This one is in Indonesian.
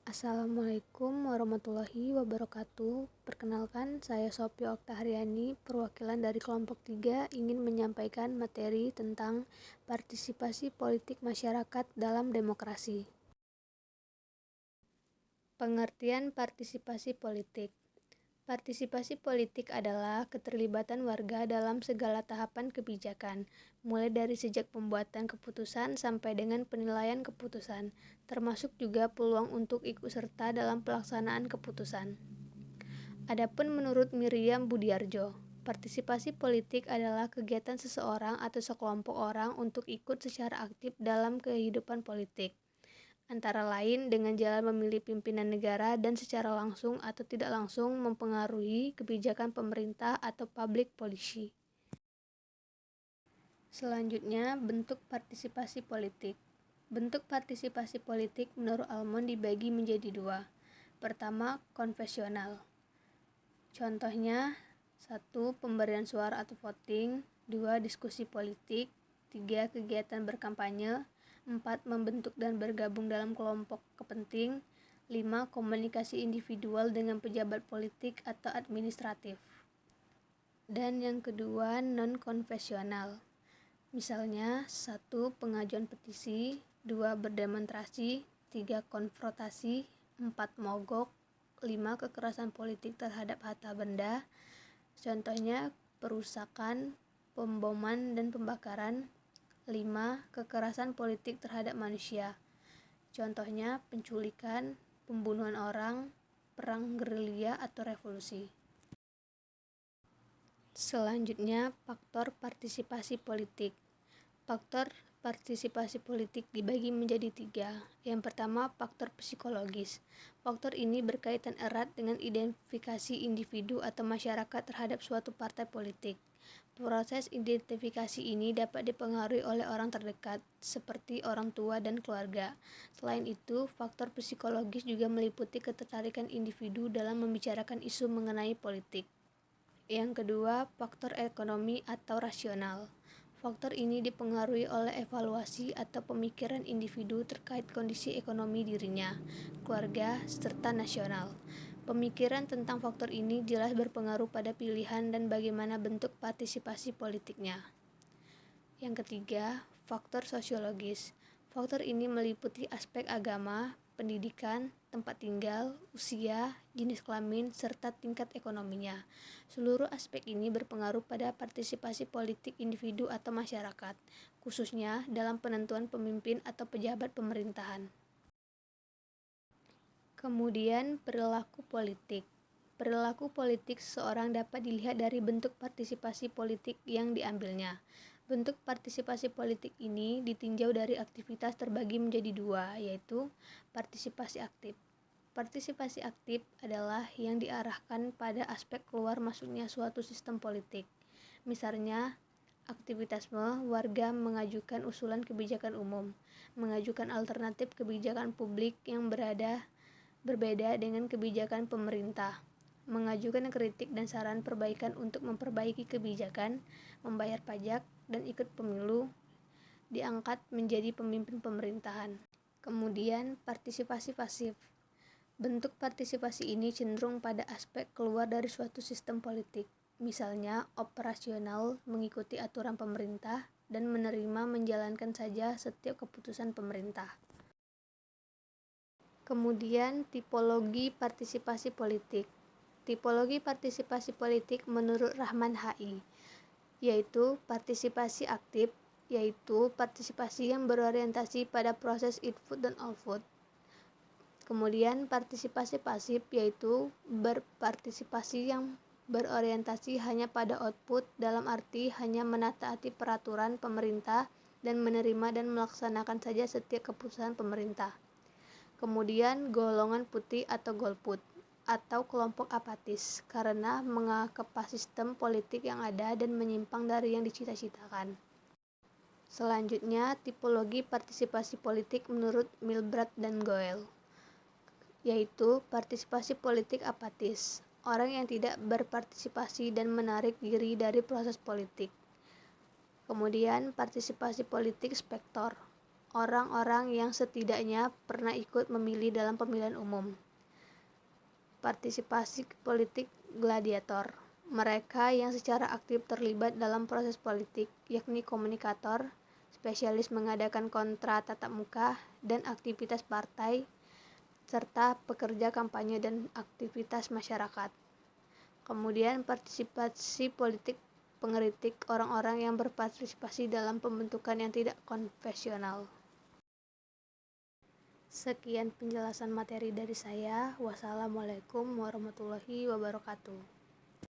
Assalamualaikum warahmatullahi wabarakatuh. Perkenalkan, saya Sophia Oktaharyani, perwakilan dari kelompok 3 ingin menyampaikan materi tentang partisipasi politik masyarakat dalam demokrasi. Pengertian partisipasi politik. Partisipasi politik adalah keterlibatan warga dalam segala tahapan kebijakan, mulai dari sejak pembuatan keputusan sampai dengan penilaian keputusan, termasuk juga peluang untuk ikut serta dalam pelaksanaan keputusan. Adapun menurut Miriam Budiarjo, partisipasi politik adalah kegiatan seseorang atau sekelompok orang untuk ikut secara aktif dalam kehidupan politik, antara lain dengan jalan memilih pimpinan negara dan secara langsung atau tidak langsung mempengaruhi kebijakan pemerintah atau public policy. Selanjutnya, bentuk partisipasi politik. Bentuk partisipasi politik menurut Almond dibagi menjadi dua. Pertama, konvensional. Contohnya, 1. Pemberian suara atau voting, 2. Diskusi politik, 3. Kegiatan berkampanye, 4. Membentuk dan bergabung dalam kelompok kepenting, 5. Komunikasi individual dengan pejabat politik atau administratif. Dan yang kedua, non-konvensional. Misalnya, 1. Pengajuan petisi, 2. Berdemonstrasi, 3. Konfrontasi, 4. Mogok, 5. Kekerasan politik terhadap harta benda, contohnya perusakan, pemboman dan pembakaran. 5. Kekerasan politik terhadap manusia, contohnya penculikan, pembunuhan orang, perang gerilya atau revolusi. Selanjutnya, faktor partisipasi politik. Faktor partisipasi politik dibagi menjadi 3. Yang pertama, faktor psikologis. Faktor ini berkaitan erat dengan identifikasi individu atau masyarakat terhadap suatu partai politik. Proses identifikasi ini dapat dipengaruhi oleh orang terdekat, seperti orang tua dan keluarga. Selain itu, faktor psikologis juga meliputi ketertarikan individu dalam membicarakan isu mengenai politik. Yang kedua, faktor ekonomi atau rasional. Faktor ini dipengaruhi oleh evaluasi atau pemikiran individu terkait kondisi ekonomi dirinya, keluarga, serta nasional. Pemikiran tentang faktor ini jelas berpengaruh pada pilihan dan bagaimana bentuk partisipasi politiknya. Yang ketiga, faktor sosiologis. Faktor ini meliputi aspek agama, pendidikan, tempat tinggal, usia, jenis kelamin, serta tingkat ekonominya. Seluruh aspek ini berpengaruh pada partisipasi politik individu atau masyarakat, khususnya dalam penentuan pemimpin atau pejabat pemerintahan. Kemudian, perilaku politik. Perilaku politik seseorang dapat dilihat dari bentuk partisipasi politik yang diambilnya. Bentuk partisipasi politik ini ditinjau dari aktivitas terbagi menjadi dua, yaitu partisipasi aktif. Partisipasi aktif adalah yang diarahkan pada aspek keluar masuknya suatu sistem politik. Misalnya, aktivitasme warga mengajukan usulan kebijakan umum, mengajukan alternatif kebijakan publik yang berbeda dengan kebijakan pemerintah, mengajukan kritik dan saran perbaikan untuk memperbaiki kebijakan, membayar pajak, dan ikut pemilu, diangkat menjadi pemimpin pemerintahan. Kemudian, partisipasi pasif. Bentuk partisipasi ini cenderung pada aspek keluar dari suatu sistem politik, misalnya operasional, mengikuti aturan pemerintah, dan menerima menjalankan saja setiap keputusan pemerintah. Kemudian, tipologi partisipasi politik. Tipologi partisipasi politik menurut Rahman HI, yaitu partisipasi aktif, yaitu partisipasi yang berorientasi pada proses input dan output. Kemudian, partisipasi pasif, yaitu berpartisipasi yang berorientasi hanya pada output, dalam arti hanya menataati peraturan pemerintah dan menerima dan melaksanakan saja setiap keputusan pemerintah. Kemudian, golongan putih atau golput atau kelompok apatis karena mengepas sistem politik yang ada dan menyimpang dari yang dicita-citakan. Selanjutnya, tipologi partisipasi politik menurut Milbrat dan Goel, yaitu partisipasi politik apatis, orang yang tidak berpartisipasi dan menarik diri dari proses politik. Kemudian, partisipasi politik spektor, orang-orang yang setidaknya pernah ikut memilih dalam pemilihan umum. Partisipasi politik gladiator, mereka yang secara aktif terlibat dalam proses politik, yakni komunikator, spesialis mengadakan kontra tatap muka dan aktivitas partai, serta pekerja kampanye dan aktivitas masyarakat. Kemudian partisipasi politik pengkritik, orang-orang yang berpartisipasi dalam pembentukan yang tidak konvensional. Sekian penjelasan materi dari saya. Wassalamualaikum warahmatullahi wabarakatuh.